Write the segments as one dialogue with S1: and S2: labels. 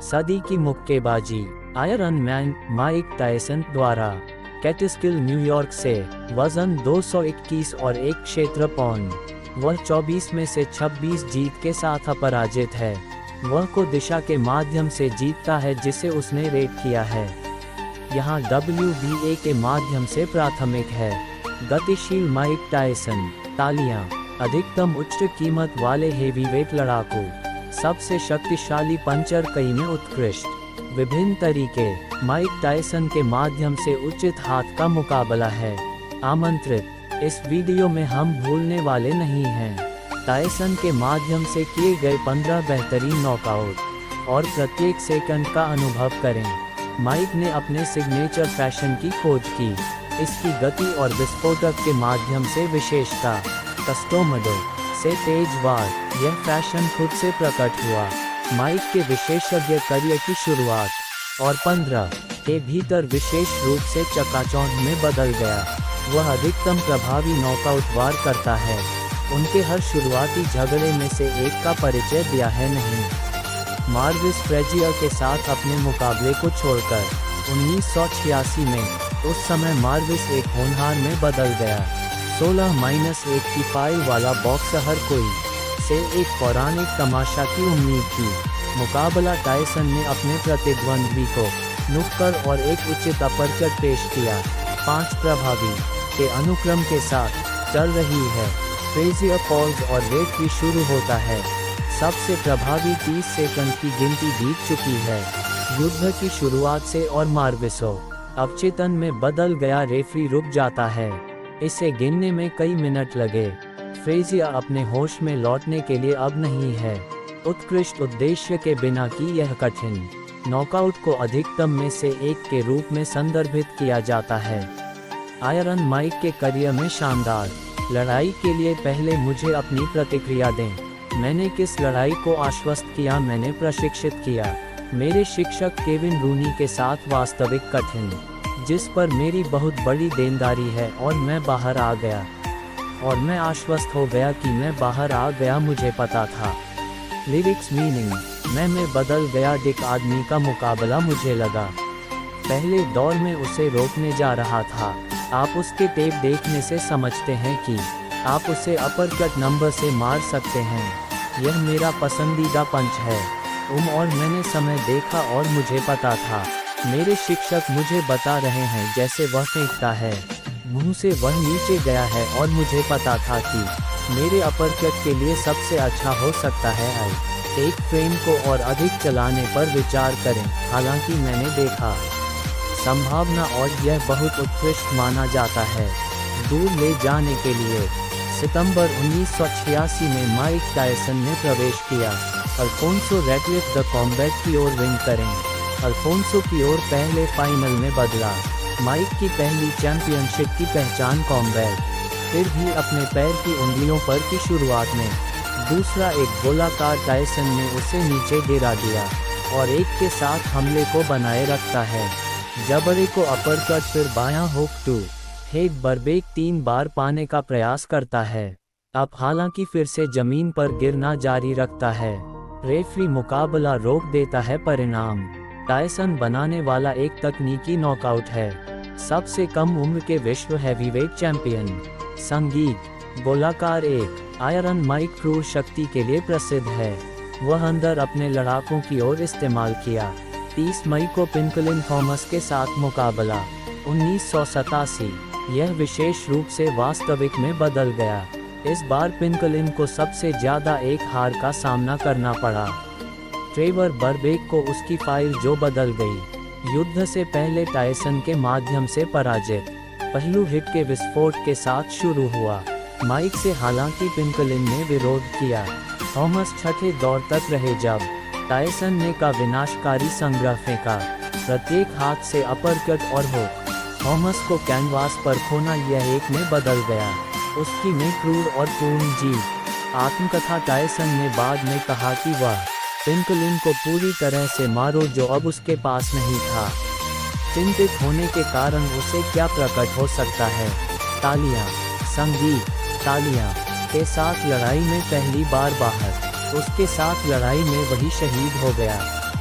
S1: सदी की मुक्केबाजी। आयरन मैन माइक टायसन द्वारा कैटिस्किल न्यूयॉर्क से वजन 221 और 1 क्षेत्र पौंड। वह 24 में से 26 जीत के साथ अपराजित है। वह को दिशा के माध्यम से जीतता है जिसे उसने रेट किया है। यहाँ WBA के माध्यम से प्राथमिक है। गतिशील माइक टायसन। तालियां। अधिकतम उच्च कीमत वाले हेवीवेट लड़ाकू। सबसे शक्तिशाली पंचर कई में उत्कृष्ट। विभिन्न तरीके। माइक टायसन के माध्यम से उचित हाथ का मुकाबला है। आमंत्रित। इस वीडियो में हम भूलने वाले नहीं हैं। टायसन के माध्यम से किए गए 15 बेहतरीन नॉकआउट और प्रत्येक सेकंड का अनुभव करें। माइक ने अपने सिग्नेचर फैशन की खोज की। इसकी गति और विस्फोटक के माध्यम से विशेषता। कस्टोमडो से तेज वार। यह फैशन खुद से प्रकट हुआ। माइक के विशेषज्ञ करियर की शुरुआत और 15 के भीतर विशेष रूप से चकाचौंध में बदल गया। वह अधिकतम प्रभावी नॉकआउट वार करता है। उनके हर शुरुआती झगड़े में से एक का परिचय दिया है नहीं। मार्विस फ्रेजियर के साथ अपने मुकाबले को छोड़कर 1986 में उस समय मार्विस एक होनहार में बदल गया। 16-1 की पाई वाला बॉक्सर हर कोई से एक पौराणिक तमाशा की उम्मीद थी। मुकाबला टायसन ने अपने प्रतिद्वंद्वी को नुक्कड़ और एक उचित अपरकट पेश किया। 5 प्रभावी के अनुक्रम के साथ चल रही है। फ्रेजियर पॉज और रेफरी शुरू होता है। सबसे प्रभावी 30 सेकंड की गिनती बीत चुकी है। युद्ध की शुरुआत से और मार्विसो अवचेतन में बदल गया। रेफरी रुक जाता है। इसे गिनने में कई मिनट लगे। फ्रेजियर अपने होश में लौटने के लिए अब नहीं है। उत्कृष्ट उद्देश्य के बिना की यह कठिन नॉकआउट को अधिकतम में से एक के रूप में संदर्भित किया जाता है। आयरन माइक के करियर में शानदार लड़ाई के लिए पहले मुझे अपनी प्रतिक्रिया दें। मैंने किस लड़ाई को आश्वस्त किया? मैंने प्रशिक्षित किया मेरे शिक्षक केविन रूनी के साथ वास्तविक कठिन, जिस पर मेरी बहुत बड़ी देनदारी है, और मैं बाहर आ गया और मैं आश्वस्त हो गया कि मैं बाहर आ गया। मुझे पता था। Lyrics meaning. मैं बदल गया। डिक आदमी का मुकाबला मुझे लगा पहले दौर में उसे रोकने जा रहा था। आप उसके टेप देखने से समझते हैं कि आप उसे अपरकट नंबर से मार सकते हैं। यह मेरा पसंदीदा पंच है। और मैंने समय देखा और मुझे पता था। मेरे शिक्षक मुझे बता रहे हैं जैसे वह फेंकता है। मुंह से वह नीचे गया है और मुझे पता था कि मेरे अपरकट के लिए सबसे अच्छा हो सकता है एक फ्रेम को और अधिक चलाने पर विचार करें। हालांकि मैंने देखा संभावना और यह बहुत उत्कृष्ट माना जाता है दूर ले जाने के लिए। सितंबर 1986 में माइक टायसन ने प्रवेश किया। अल्फोंसो रैटक्लिफ द कॉम्बैट की ओर विंग करें। अल्फोंसो की ओर पहले फाइनल में बदला। माइक की पहली चैंपियनशिप की पहचान कॉम्बैट, फिर भी अपने पैर की उंगलियों पर की शुरुआत में। दूसरा एक गोलाकार टायसन ने उसे नीचे गिरा दिया और एक के साथ हमले को बनाए रखता है। जबड़े को अपरकट, फिर बायां हुक टू हेड बरबेक 3 बार पाने का प्रयास करता है। अब हालांकि फिर से जमीन पर गिरना जारी रखता है। रेफरी मुकाबला रोक देता है। परिणाम टायसन बनाने वाला एक तकनीकी नॉकआउट है। सबसे कम उम्र के विश्व हैवीवेट चैंपियन। संगीत। गोलाकार एक। आयरन माइक क्रूर शक्ति के लिए प्रसिद्ध है। वह अंदर अपने लड़ाकों की ओर इस्तेमाल किया। 30 मई को पिनकलिन थॉमस के साथ मुकाबला 1987। यह विशेष रूप से वास्तविक में बदल गया। इस बार पिनकलिन को सबसे ज्यादा एक हार का सामना करना पड़ा। ट्रेवर बरबेक को उसकी फाइल जो बदल गई। युद्ध से पहले टायसन के माध्यम से पराजित। पहलू हिट के विस्फोट के साथ शुरू हुआ। माइक से हालांकि पिनकलिन ने विरोध किया। थॉमस छठे दौर तक रहे जब टायसन ने का विनाशकारी संग्रह फेंका। प्रत्येक हाथ से अपरकट और हुक। थॉमस को कैनवास पर खोना यह एक में बदल गया। उसकी में क्रूर और पूर्ण जीत। आत्मकथा। टायसन ने बाद में कहा कि वह पिनकलिन को पूरी तरह से मारो जो अब उसके पास नहीं था। चिंतित होने के कारण उसे क्या प्रकट हो सकता है। तालियां। संगीत। तालियां के साथ लड़ाई में पहली बार बाहर। उसके साथ लड़ाई में वही शहीद हो गया।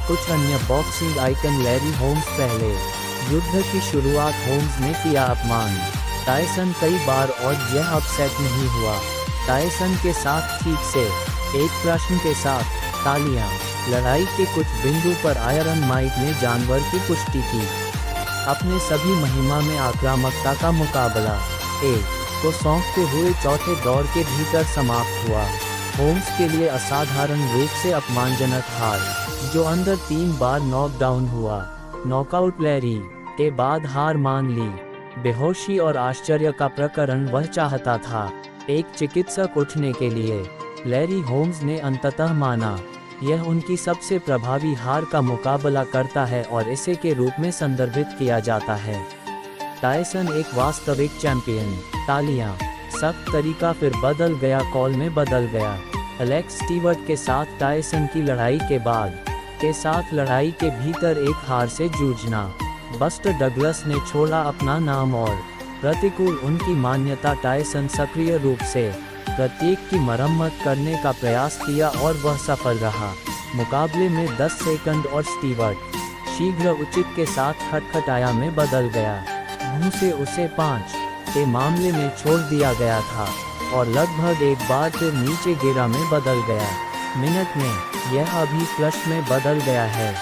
S1: कुछ अन्य बॉक्सिंग आइकन लैरी होम्स पहले युद्ध की शुरुआत होम्स ने किया अपमान टायसन कई बार और यह अपसेट नहीं हुआ टायसन के साथ ठीक से एक प्रश्न के साथ तालियां लड़ाई के कुछ बिंदु पर आयरन माइक ने जानवर की पुष्टि की अपने सभी महिमा में आक्रामकता का मुकाबला को सौंपते हुए चौथे दौर के भीतर समाप्त हुआ होम्स के लिए असाधारण रूप से अपमानजनक हार जो अंदर 3 बार नॉकडाउन हुआ नॉकआउट लैरी के बाद हार मान ली बेहोशी और आश्चर्य का प्रकरण वह चाहता था एक चिकित्सक उठने के लिए लैरी होम्स ने अंततः माना यह उनकी सबसे प्रभावी हार का मुकाबला करता है और इसे के रूप में संदर्भित किया जाता है टायसन एक वास्तविक चैंपियन तालियां सख्त तरीका फिर बदल गया कॉल में बदल गया एलेक्स स्टीवर्ट के साथ टायसन की लड़ाई के बाद के साथ लड़ाई के भीतर एक हार से जूझना बस्टर डगलस ने छोड़ा अपना नाम और प्रतिकूल उनकी मान्यता टायसन सक्रिय रूप से प्रत्येक की मरम्मत करने का प्रयास किया और वह सफल रहा मुकाबले में 10 सेकंड और स्टीवर्ट शीघ्र उचित के साथ खटखटाया में बदल गया मुंह से उसे 5 के मामले में छोड़ दिया गया था और लगभग एक बार फिर नीचे गिरा में बदल गया मिनट में यह अभी फ्लश में बदल गया है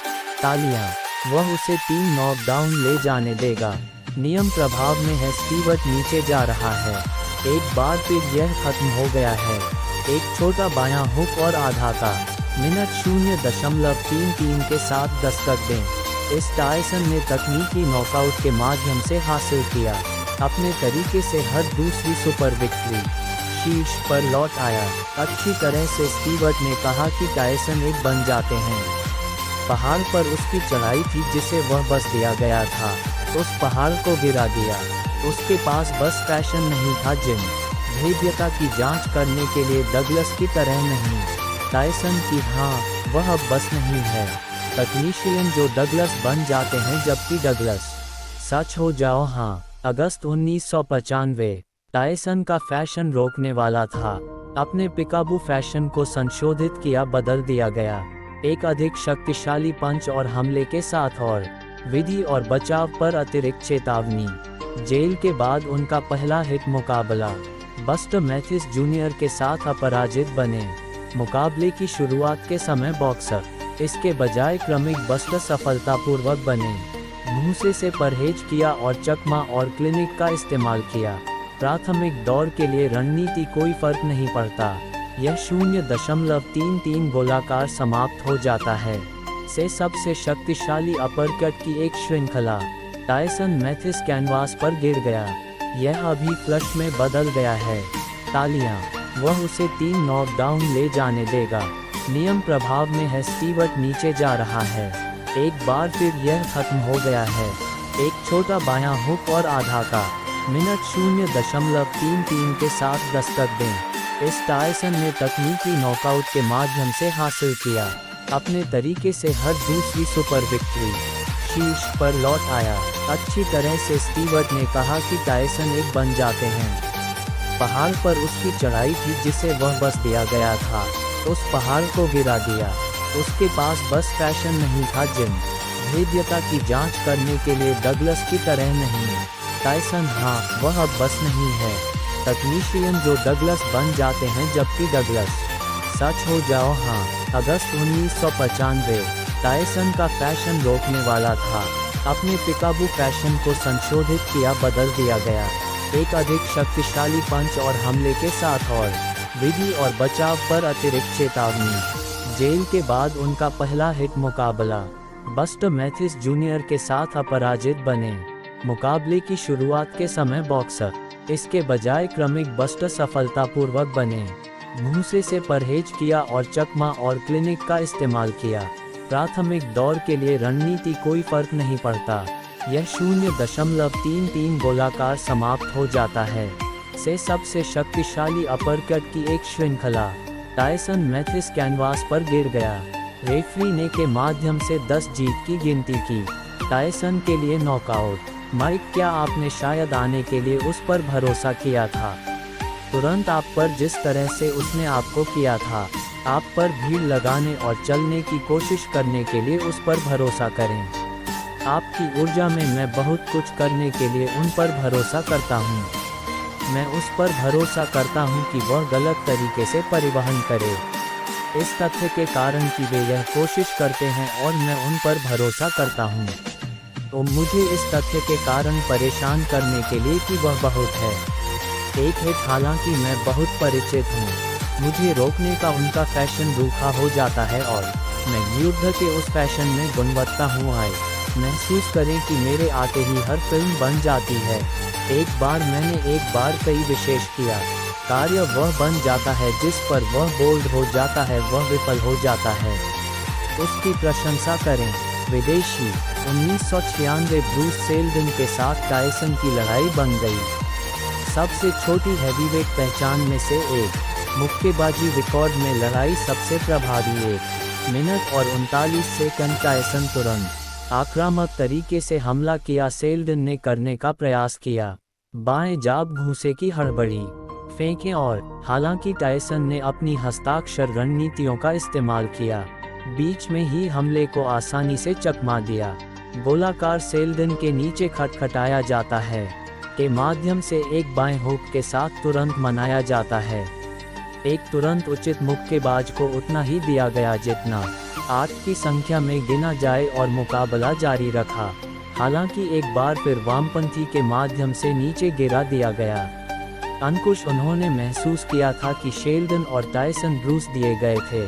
S1: तालियां वह उसे 3 नॉकडाउन ले जाने देगा नियम प्रभाव में है स्टीवर्ट नीचे जा रहा है एक बार फिर यह खत्म हो गया है एक छोटा बायां हुक और आधा का मिनट 0.33 के साथ दस्तक दें इस टायसन ने तकनीकी नॉकआउट के माध्यम से हासिल किया अपने तरीके से हर दूसरी सुपर विक्ट्री शीर्ष पर लौट आया अच्छी तरह से स्टीवर्ट ने कहा कि टायसन एक बन जाते हैं पहाड़ पर उसकी चढ़ाई थी जिसे वह बस दिया गया था उस पहाड़ को गिरा दिया उसके पास बस फैशन नहीं था जिम भेद्यता की जांच करने के लिए डगलस की तरह नहीं टायसन की हाँ वह अब बस नहीं है तकनीशियन जो डगलस बन जाते हैं जबकि डगलस सच हो जाओ हाँ अगस्त 1995 टायसन का फैशन रोकने वाला था अपने पिकाबू फैशन को संशोधित किया बदल दिया गया एक अधिक शक्तिशाली पंच और हमले के साथ और विधि और बचाव पर अतिरिक्त चेतावनी जेल के बाद उनका पहला हिट मुकाबला बस्टर मैथिस जूनियर के साथ अपराजित बने मुकाबले की शुरुआत के समय बॉक्सर इसके बजाय क्रमिक बस्टर सफलतापूर्वक बने मुंह से परहेज किया और चकमा और क्लिनिक का इस्तेमाल किया प्राथमिक दौर के लिए रणनीति कोई फर्क नहीं पड़ता यह 0.33 गोलाकार समाप्त हो जाता है से सबसे शक्तिशाली अपरकट की एक श्रृंखला टायसन मैथिस कैनवास पर गिर गया यह अभी फ्लश में बदल गया है तालियां वह उसे 3 नॉकडाउन ले जाने देगा नियम प्रभाव में है स्टीवर्ट नीचे जा रहा है एक बार फिर यह खत्म हो गया है एक छोटा बायां हुक और आधा का मिनट 0.33 के साथ दस्तक दें इस टायसन ने तकनीकी नॉकआउट के माध्यम से हासिल किया अपने तरीके से हर दूसरी सुपर विक्ट्री शीर्ष पर लौट आया अच्छी तरह से स्टीवर्ट ने कहा कि टायसन एक बन जाते हैं पहाड़ पर उसकी चढ़ाई थी जिसे वह बस दिया गया था उस पहाड़ को गिरा दिया उसके पास बस फैशन नहीं था जिम भेद्यता की जांच करने के लिए डगलस की तरह नहीं टायसन हाँ वह अब बस नहीं है तकनीशियन जो डगलस बन जाते हैं जबकि डगलस सच हो जाओ हाँ अगस्त 1995 टायसन का फैशन रोकने वाला था अपने पिकाबू फैशन को संशोधित किया बदल दिया गया एक अधिक शक्तिशाली पंच और हमले के साथ और विधि और बचाव पर अतिरिक्त चेतावनी जेल के बाद उनका पहला हिट मुकाबला बस्टर मैथिस जूनियर के साथ अपराजित बने मुकाबले की शुरुआत के समय बॉक्सर इसके बजाय क्रमिक बस्टर सफलतापूर्वक बने मुंह से परहेज किया और चकमा और क्लिनिक का इस्तेमाल किया प्राथमिक दौर के लिए रणनीति कोई फर्क नहीं पड़ता यह 0.33 गोलाकार समाप्त हो जाता है से सबसे शक्तिशाली अपरकट की एक श्रृंखला टायसन मैथिस कैनवास पर गिर गया रेफरी ने के माध्यम से 10 जीत की गिनती की टायसन के लिए नॉकआउट माइक क्या आपने शायद आने के लिए उस पर भरोसा किया था तुरंत आप पर जिस तरह से उसने आपको किया था आप पर भीड़ लगाने और चलने की कोशिश करने के लिए उस पर भरोसा करें। आपकी ऊर्जा में मैं बहुत कुछ करने के लिए उन पर भरोसा करता हूँ। मैं उस पर भरोसा करता हूँ कि वह गलत तरीके से परिवहन करे, इस तथ्य के कारण कि वे यह कोशिश करते हैं और मैं उन पर भरोसा करता हूँ। तो मुझे इस तथ्य के कारण परेशान करने के लिए कि वह बहुत है। एक हिट हालांकि मैं बहुत परिचित हूँ, मुझे रोकने का उनका फैशन रूखा हो जाता है और मैं युद्ध के उस फैशन में गुणवत्ता हूँ आए। महसूस करें कि मेरे आते ही हर फिल्म बन जाती है। एक बार मैंने एक बार कई विशेष किया कार्य वह बन जाता है जिस पर वह बोल्ड हो जाता है, वह विफल हो जाता है। उसकी प्रशंसा करें। विदेशी 1996 ब्रूस सेल्डन के साथ टायसन की लड़ाई बन गई। सबसे छोटी हैवीवेट पहचान में से एक। मुक्केबाजी रिकॉर्ड में लड़ाई सबसे प्रभावी 1 मिनट और 39 सेकंड। टायसन तुरंत आक्रामक तरीके से हमला किया। सेल्डन ने करने का प्रयास किया, बाएं जाब घूंसे की हड़बड़ी फेंकें और हालांकि टायसन ने अपनी हस्ताक्षर रणनीतियों का इस्तेमाल किया, बीच में ही हमले को आसानी से चकमा दिया। गोलाकार सेल्डन के नीचे खटखटाया जाता है के माध्यम से एक बाएं हुक के साथ तुरंत मनाया जाता है। एक तुरंत उचित मुक्केबाज को उतना ही दिया गया जितना 8 की संख्या में गिना जाए और मुकाबला जारी रखा। हालांकि एक बार फिर वामपंथी के माध्यम से नीचे गिरा दिया गया। अंकुश उन्होंने महसूस किया था कि शेल्डन और टायसन ब्रूस दिए गए थे।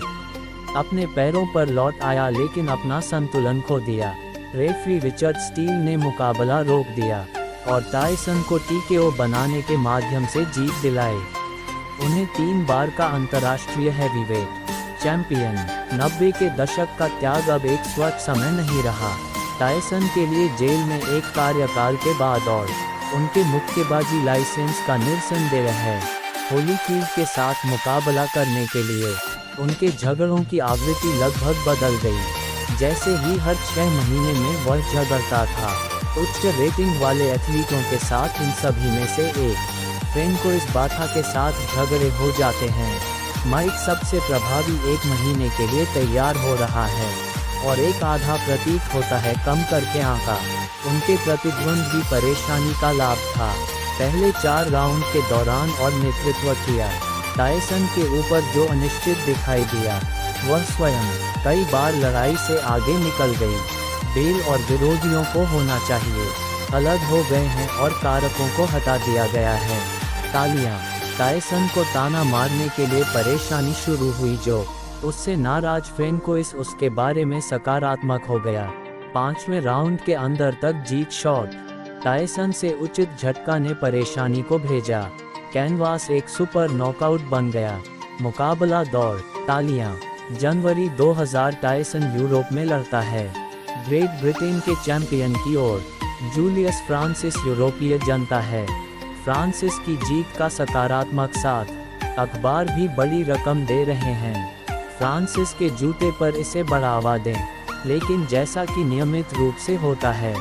S1: अपने पैरों पर लौट आया लेकिन अपना संतुलन खो दिया। रेफरी रिचर्ड स्टील ने मुकाबला रोक दिया और टायसन को टीकेओ बनाने के माध्यम से जीत दिलाई। उन्हें 3 बार का अंतर्राष्ट्रीय हैवीवेट चैंपियन। 90 के दशक का त्याग अब एक स्वच्छ समय नहीं रहा। टायसन के लिए जेल में एक कार्यकाल के बाद और उनके मुक्केबाजी लाइसेंस का निरसंदेह है। होलीफील्ड के साथ मुकाबला करने के लिए उनके झगड़ों की आवृत्ति लगभग बदल गई। जैसे ही हर 6 महीने में वह झगड़ता था उच्च रेटिंग वाले एथलीटों के साथ। इन सभी में से एक फ्रेंको इस बाथा के साथ झगड़े हो जाते हैं। माइक सबसे प्रभावी 1 महीने के लिए तैयार हो रहा है और एक आधा प्रतीक होता है कम करके आंका। उनके प्रतिद्वंद्वी परेशानी का लाभ था। पहले 4 राउंड के दौरान और नेतृत्व किया। टायसन के ऊपर जो अनिश्चित दिखाई दिया वह स्वयं कई बार लड़ाई से आगे निकल गई। बेल और विरोधियों को होना चाहिए अलग हो गए हैं और कारकों को हटा दिया गया है। तालियां। टायसन को ताना मारने के लिए परेशानी शुरू हुई जो उससे नाराज फ्रेंको उसके बारे में सकारात्मक हो गया। 5वें राउंड के अंदर तक जीत शॉट। टायसन से उचित झटका ने परेशानी को भेजा। कैनवास एक सुपर नॉकआउट बन गया। मुकाबला दौड़। तालियां। जनवरी 2000 टायसन यूरोप में लड़ता है। ग्रेट ब्रिटेन के चैंपियन की ओर जूलियस फ्रांसिस यूरोपीय जनता है। फ्रांसिस की जीत का सकारात्मक साथ। अखबार भी बड़ी रकम दे रहे हैं फ्रांसिस के जूते पर इसे बढ़ावा दें, लेकिन जैसा कि नियमित रूप से होता है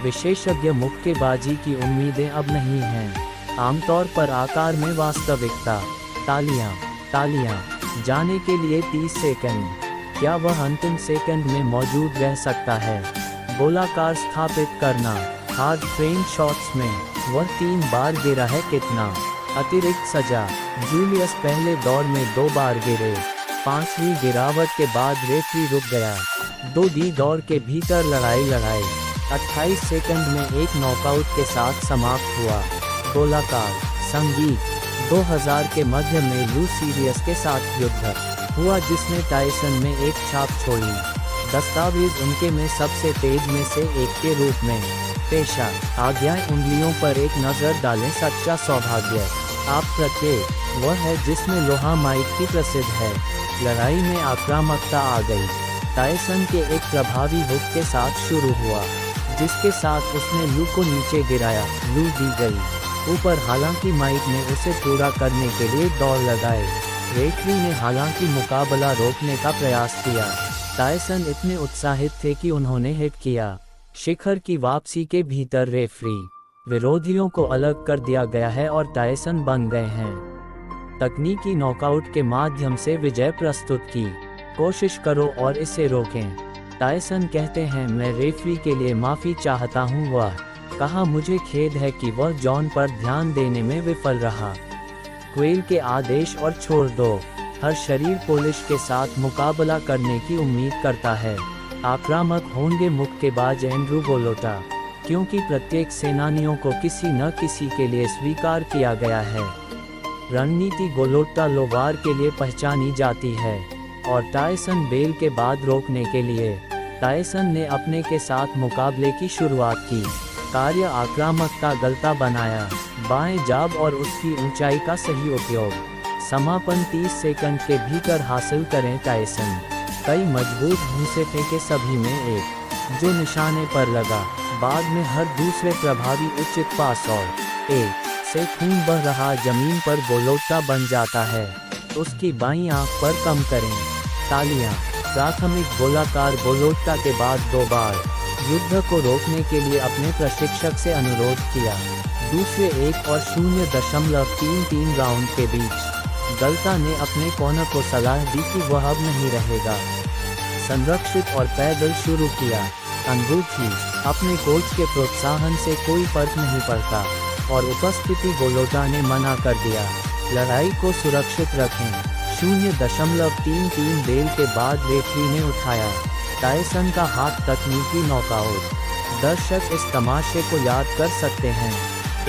S1: विशेषज्ञ मुक्केबाजी की उम्मीदें अब नहीं हैं। आमतौर पर आकार में वास्तविकता। तालियां। तालियां। जाने के लिए 30 सेकंड। क्या वह अंतिम सेकंड में मौजूद रह सकता है? गोलाकार स्थापित करना। हार्ड फ्रेम शॉट्स में वह 3 बार गिरा है कितना? अतिरिक्त सजा। जूलियस पहले दौर में 2 बार गिरे। 5वीं गिरावट के बाद रेफरी रुक गया। 2 दी दौर के भीतर लड़ाई 28 सेकंड में एक नॉकआउट के साथ समाप्त हुआ। गोलाकार संगीत। 2000 के मध्य में लू सीरियस के साथ युद्ध हुआ जिसने टायसन में एक छाप छोड़ी। दस्तावेज उनके में सबसे तेज में से एक के रूप में पेशा। आज्ञा उंगलियों पर एक नज़र डालें। सच्चा सौभाग्य। आप प्रत्येक वह है जिसमें लोहा माइक की प्रसिद्ध है। लड़ाई में आक्रामकता आ गई। टायसन के एक प्रभावी हुक के साथ शुरू हुआ जिसके साथ उसने लू को नीचे गिराया। लू दी गई ऊपर, हालांकि माइक ने उसे पूरा करने के लिए दौड़ लगाए। रेफरी ने हालांकि मुकाबला रोकने का प्रयास किया। टायसन इतने उत्साहित थे कि उन्होंने हिट किया। शिखर की वापसी के भीतर रेफरी विरोधियों को अलग कर दिया गया है और टायसन बन गए हैं। तकनीकी नॉकआउट के माध्यम से विजय प्रस्तुत की। कोशिश करो और इसे रोकें। टायसन कहते हैं, मैं रेफरी के लिए माफ़ी चाहता हूँ। वह कहा, मुझे खेद है कि वह जॉन पर ध्यान देने में विफल रहा। क्वेल के आदेश और छोड़ दो। हर शरीर पोलिश के साथ मुकाबला करने की उम्मीद करता है। आक्रामक होंगे मुक्केबाज एंड्रू गोलोटा, क्योंकि प्रत्येक सेनानियों को किसी न किसी के लिए स्वीकार किया गया है। रणनीति गोलोटा लोवार के लिए पहचानी जाती है और टायसन बेल के बाद रोकने के लिए। टायसन ने अपने के साथ मुकाबले की शुरुआत की। कार्य आक्रामकता गलता बनाया, बाएं जाब और उसकी ऊंचाई का सही उपयोग। समापन 30 सेकंड के भीतर हासिल करें। टायसन कई मजबूत घूंसे फेंके, सभी में एक जो निशाने पर लगा। बाद में हर दूसरे प्रभावी उचित पास और एक से खून बह रहा जमीन पर गोलोटा बन जाता है। उसकी बाईं आंख पर कम करें। तालियां। प्राथमिक गोलाकार गोलोटा के बाद 2 बार युद्ध को रोकने के लिए अपने प्रशिक्षक से अनुरोध किया। दूसरे 1 और 0.33 राउंड के बीच गलता ने अपने कोनर को सलाह दी कि वह अब नहीं रहेगा। संरक्षित और पैदल शुरू किया। अनुभूति। अपने कोच के प्रोत्साहन से कोई फर्क नहीं पड़ता और उपस्थिति गोलोटा ने मना कर दिया। लड़ाई को सुरक्षित रखें। 0.33 बेल के बाद रेफरी ने उठाया। टायसन का हाथ तकनीकी नॉकआउट। दर्शक इस तमाशे को याद कर सकते हैं।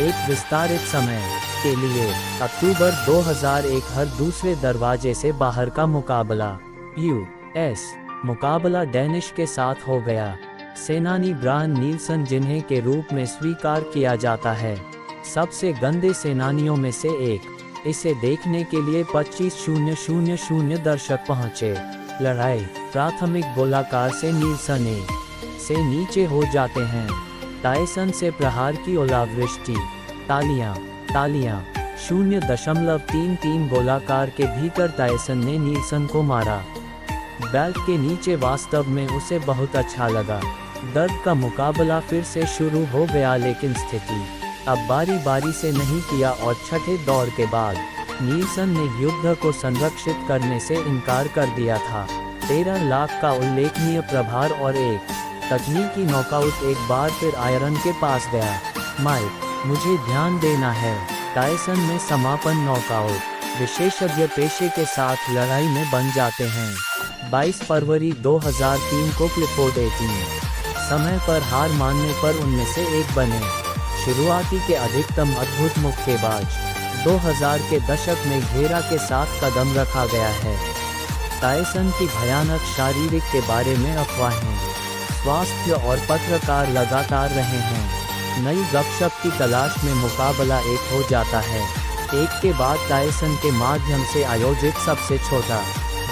S1: एक विस्तारित समय के लिए अक्टूबर 2001 हर दूसरे दरवाजे से बाहर का मुकाबला। यूएस मुकाबला डेनिश के साथ हो गया। सेनानी ब्रायन नील्सन, जिन्हें के रूप में स्वीकार किया जाता है सबसे गंदे सेनानियों में से एक। इसे देखने के लिए 25,000 दर्शक पहुंचे। लड़ाई। प्राथमिक गोलाकार से नील्सन से नीचे हो जाते हैं। टायसन से प्रहार की ओलावृष्टि। तालियां। तालियां। 0.33 गोलाकार के भीतर टायसन ने नील्सन को मारा। बेल्ट के नीचे वास्तव में उसे बहुत अच्छा लगा। दर्द का मुकाबला फिर से शुरू हो गया, लेकिन स्थिति अब बारी बारी से नहीं किया और छठे दौर के बाद नील्सन ने युद्ध को संरक्षित करने से इनकार कर दिया था। 13 लाख का उल्लेखनीय प्रभार और एक तकनीकी नॉकआउट। एक बार फिर आयरन के पास गया। माइक, मुझे ध्यान देना है। टायसन में समापन नॉकआउट। विशेषज्ञ पेशे के साथ लड़ाई में बन जाते हैं। 22 फरवरी 2003 को क्लिफोर्ड 18 समय पर हार मानने पर उनमें से एक बने। शुरुआती के अधिकतम अद्भुत मुक्केबाज। 2000 के दशक में घेरा के साथ कदम रखा गया है। टायसन की भयानक शारीरिक के बारे में अफवाहें। स्वास्थ्य और पत्रकार लगातार रहे हैं। नई गपशप की तलाश में मुकाबला एक हो जाता है। एक के बाद टायसन के माध्यम से आयोजित सबसे छोटा।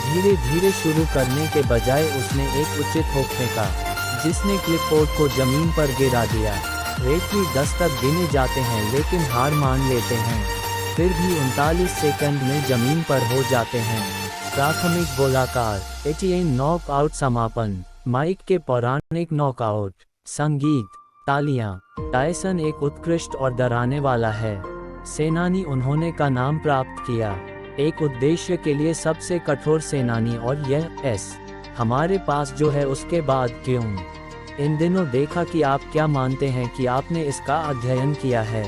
S1: धीरे धीरे शुरू करने के बजाय उसने एक उचित हुक फेंका, जिसने क्लिफोर्ड को जमीन पर गिरा दिया। रेफरी 10 तक गिने जाते हैं, लेकिन हार मान लेते हैं। फिर भी 39 सेकंड में जमीन पर हो जाते हैं। प्राथमिक गोलाकार 88 नॉकआउट। समापन। माइक के पौराणिक नॉकआउट। संगीत। तालियां। टायसन एक उत्कृष्ट और डराने वाला है सेनानी। उन्होंने का नाम प्राप्त किया एक उद्देश्य के लिए सबसे कठोर सेनानी, और यह हमारे पास जो है उसके बाद क्यों। इन दिनों देखा कि आप क्या मानते हैं कि आपने इसका अध्ययन किया है।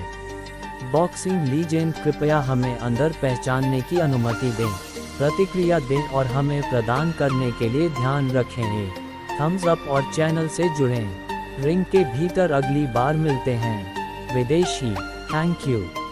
S1: बॉक्सिंग लीजेंड, कृपया हमें अंदर पहचानने की अनुमति दें, प्रतिक्रिया दें और हमें प्रदान करने के लिए ध्यान रखें। थम्स अप और चैनल से जुड़ें। रिंग के भीतर अगली बार मिलते हैं। विदेशी। Thank you.